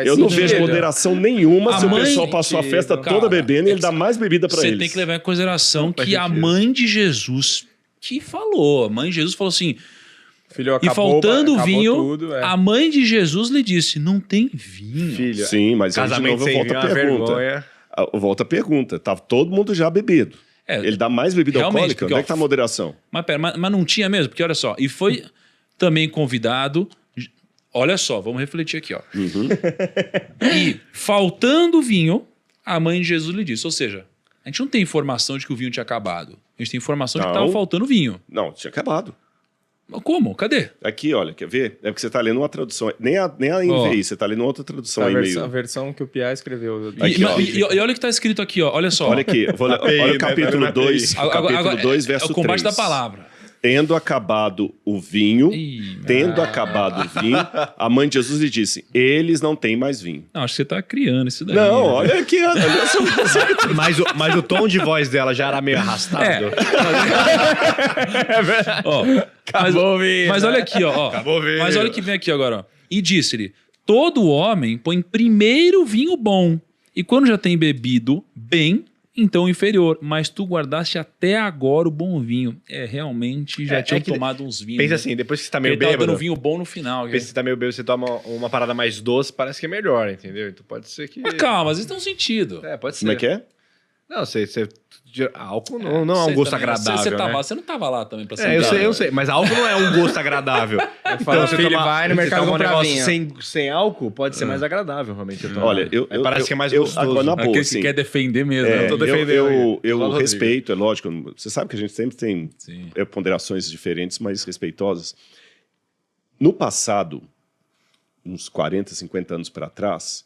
Eu não vejo moderação nenhuma se o pessoal passou a festa toda bebendo e ele dá mais bebida para eles. Você tem que levar em consideração que a mãe de Jesus que falou. A mãe de Jesus falou assim... Filho, acabou, e faltando vinho, tudo, a mãe de Jesus lhe disse, não tem vinho. Filho, sim, mas casamento sem vinho é uma vergonha. Volta a pergunta. Tava todo mundo já bebido. Ele dá mais bebida alcoólica? Onde é que tá a moderação? Mas pera, mas não tinha mesmo? Porque olha só, e foi também convidado... Olha só, vamos refletir aqui, ó. E faltando vinho, a mãe de Jesus lhe disse. Ou seja, a gente não tem informação de que o vinho tinha acabado. A gente tem informação de que estava faltando vinho. Não, tinha acabado. Como? Cadê? Aqui, olha, quer ver? É porque você está lendo uma tradução. Nem a NVI, você está lendo outra tradução aí meio. A versão que o Pia escreveu. Aqui, e olha o que está escrito aqui, ó. Olha só. Olha aqui, olha o capítulo 2, capítulo 2, verso 3. É o combate da palavra. Tendo acabado o vinho, a mãe de Jesus lhe disse, eles não têm mais vinho. Não, acho que você está criando isso daí. Não, olha aqui. Mas o tom de voz dela já era meio arrastado. É verdade. Acabou o vinho. Mas olha aqui, ó. Acabou o vinho. Mas olha o que vem aqui agora, ó. E disse-lhe, todo homem põe primeiro vinho bom, e quando já tem bebido bem, então inferior, mas tu guardaste até agora o bom vinho. Realmente já tinham tomado uns vinhos. Pensa assim, depois que você tá meio bêbado... dando vinho bom no final. Pensa que você tá meio bêbado, você toma uma parada mais doce, parece que é melhor, entendeu? Então pode ser que... Mas calma, às vezes tem um sentido. Pode ser. Como é que é? Não, álcool não é um gosto agradável, né? Você não tava lá também pra ser eu sei, mas álcool não é um gosto agradável. Então, filho, vai no mercado comprar vinho. Sem álcool, pode ser mais agradável, realmente. Olha, parece que é mais gostoso. Agora, na boa, você quer defender mesmo. Eu tô defendendo. Eu respeito, é lógico. Você sabe que a gente sempre tem ponderações diferentes, mas respeitosas. No passado, uns 40, 50 anos para trás,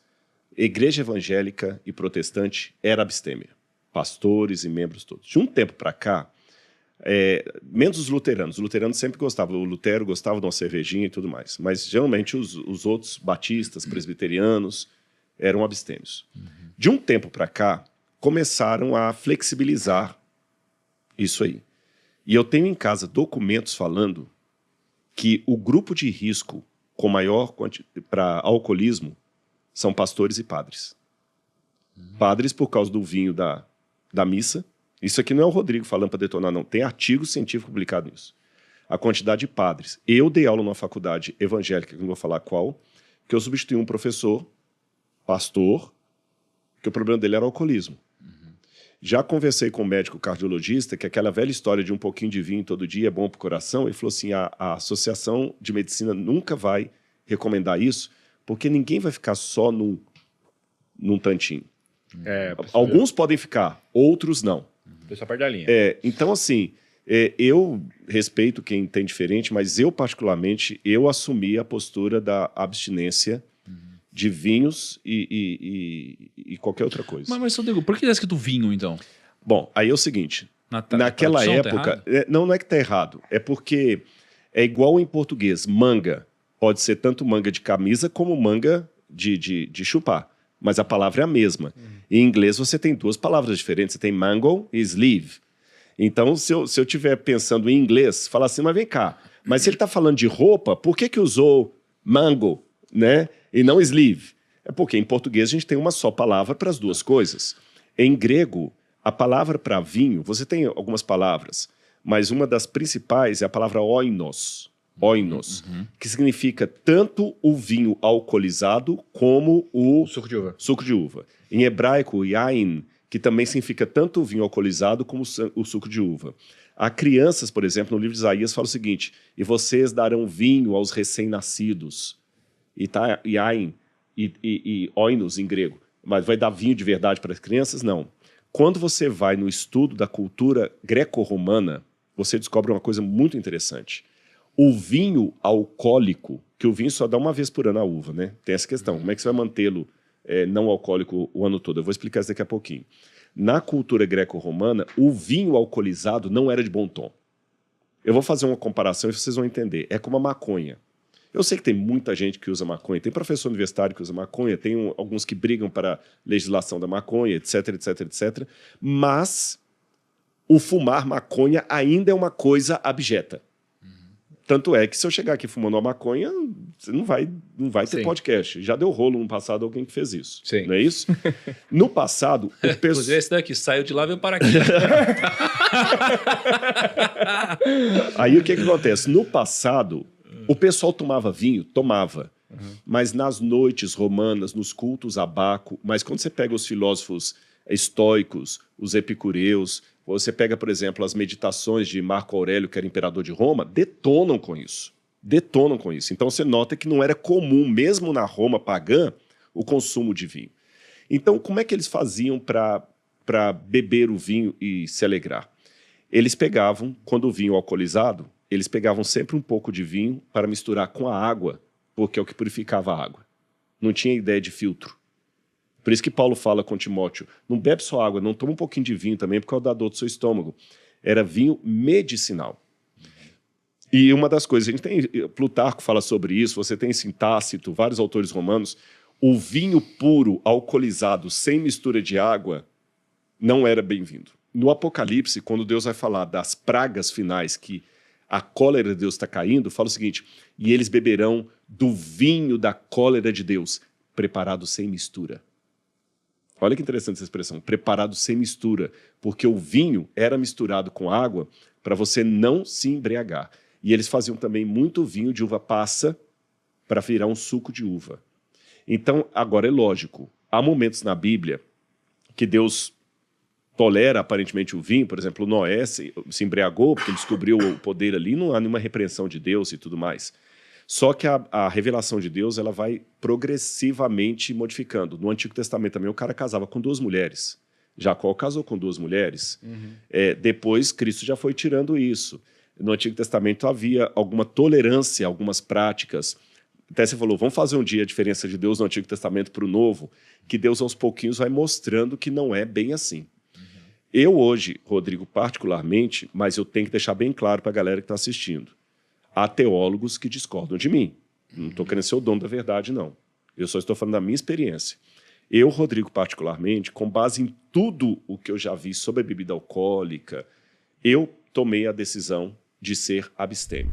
igreja evangélica e protestante era abstêmia. Pastores e membros todos. De um tempo para cá, menos os luteranos. Os luteranos sempre gostavam. O Lutero gostava de uma cervejinha e tudo mais. Mas, geralmente, os outros batistas, presbiterianos, eram abstêmios. De um tempo para cá, começaram a flexibilizar isso aí. E eu tenho em casa documentos falando que o grupo de risco com maior para alcoolismo são pastores e padres. Padres por causa do vinho da missa. Isso aqui não é o Rodrigo falando para detonar, não. Tem artigo científico publicado nisso. A quantidade de padres. Eu dei aula numa faculdade evangélica, que não vou falar qual, que eu substituí um professor, pastor, que o problema dele era o alcoolismo. Já conversei com um médico cardiologista, que aquela velha história de um pouquinho de vinho todo dia é bom para o coração, ele falou assim, a Associação de Medicina nunca vai recomendar isso, porque ninguém vai ficar só num tantinho. Alguns podem ficar, outros não. Pessoal perde a linha. Então, assim, eu respeito quem tem diferente, mas eu, particularmente, eu assumi a postura da abstinência de vinhos e qualquer outra coisa. Mas Rodrigo, por que está escrito vinho, então? Bom, aí é o seguinte, naquela época... não é que está errado, é porque é igual em português, manga. Pode ser tanto manga de camisa como manga de chupar. Mas a palavra é a mesma. Em inglês você tem duas palavras diferentes. Você tem mango e sleeve. Então, se eu estiver pensando em inglês, fala assim, mas vem cá. Mas se ele está falando de roupa, por que usou mango, né? E não sleeve? É porque em português a gente tem uma só palavra para as duas coisas. Em grego, a palavra para vinho, você tem algumas palavras, mas uma das principais é a palavra oinos. Oinos, que significa tanto o vinho alcoolizado como o suco de uva. Em hebraico, yain, que também significa tanto o vinho alcoolizado como o suco de uva. Há crianças, por exemplo, no livro de Isaías, fala o seguinte, e vocês darão vinho aos recém-nascidos. E tá yain e oinos em grego. Mas vai dar vinho de verdade para as crianças? Não. Quando você vai no estudo da cultura greco-romana, você descobre uma coisa muito interessante. O vinho alcoólico, que o vinho só dá uma vez por ano a uva, né? Tem essa questão. Como é que você vai mantê-lo não alcoólico o ano todo? Eu vou explicar isso daqui a pouquinho. Na cultura greco-romana, o vinho alcoolizado não era de bom tom. Eu vou fazer uma comparação e vocês vão entender. É como a maconha. Eu sei que tem muita gente que usa maconha. Tem professor universitário que usa maconha, tem alguns que brigam para a legislação da maconha, etc, etc, etc. Mas o fumar maconha ainda é uma coisa abjeta. Tanto é que se eu chegar aqui fumando uma maconha, você não vai ter podcast. Já deu rolo no passado alguém que fez isso. Sim. Não é isso? No passado, o pessoal... Esse daqui saiu de lá e veio para aqui. Aí o que acontece? No passado, o pessoal tomava vinho? Tomava. Mas nas noites romanas, nos cultos a Baco, mas quando você pega os filósofos estoicos, os epicureus, você pega, por exemplo, as meditações de Marco Aurélio, que era imperador de Roma, detonam com isso. Detonam com isso. Então você nota que não era comum, mesmo na Roma pagã, o consumo de vinho. Então, como é que eles faziam para beber o vinho e se alegrar? Eles pegavam, quando o vinho alcoolizado, eles pegavam sempre um pouco de vinho para misturar com a água, porque é o que purificava a água. Não tinha ideia de filtro. Por isso que Paulo fala com Timóteo, não bebe só água, não toma um pouquinho de vinho também, por causa da dor do seu estômago. Era vinho medicinal. E uma das coisas, a gente tem, Plutarco fala sobre isso, você tem em Tácito, vários autores romanos, o vinho puro, alcoolizado, sem mistura de água, não era bem-vindo. No Apocalipse, quando Deus vai falar das pragas finais, que a cólera de Deus está caindo, fala o seguinte, e eles beberão do vinho da cólera de Deus, preparado sem mistura. Olha que interessante essa expressão, preparado sem mistura, porque o vinho era misturado com água para você não se embriagar. E eles faziam também muito vinho de uva passa para virar um suco de uva. Então, agora é lógico, há momentos na Bíblia que Deus tolera aparentemente o vinho, por exemplo, Noé se embriagou porque ele descobriu o poder ali, não há nenhuma repreensão de Deus e tudo mais. Só que a revelação de Deus ela vai progressivamente modificando. No Antigo Testamento também o cara casava com 2 mulheres. Jacó casou com 2 mulheres. Depois Cristo já foi tirando isso. No Antigo Testamento havia alguma tolerância, algumas práticas. Até você falou, vamos fazer um dia a diferença de Deus no Antigo Testamento para o Novo, que Deus aos pouquinhos vai mostrando que não é bem assim. Eu hoje, Rodrigo, particularmente, mas eu tenho que deixar bem claro para a galera que está assistindo, há teólogos que discordam de mim. Não estou querendo ser o dono da verdade, não. Eu só estou falando da minha experiência. Eu, Rodrigo, particularmente, com base em tudo o que eu já vi sobre a bebida alcoólica, eu tomei a decisão de ser abstêmio.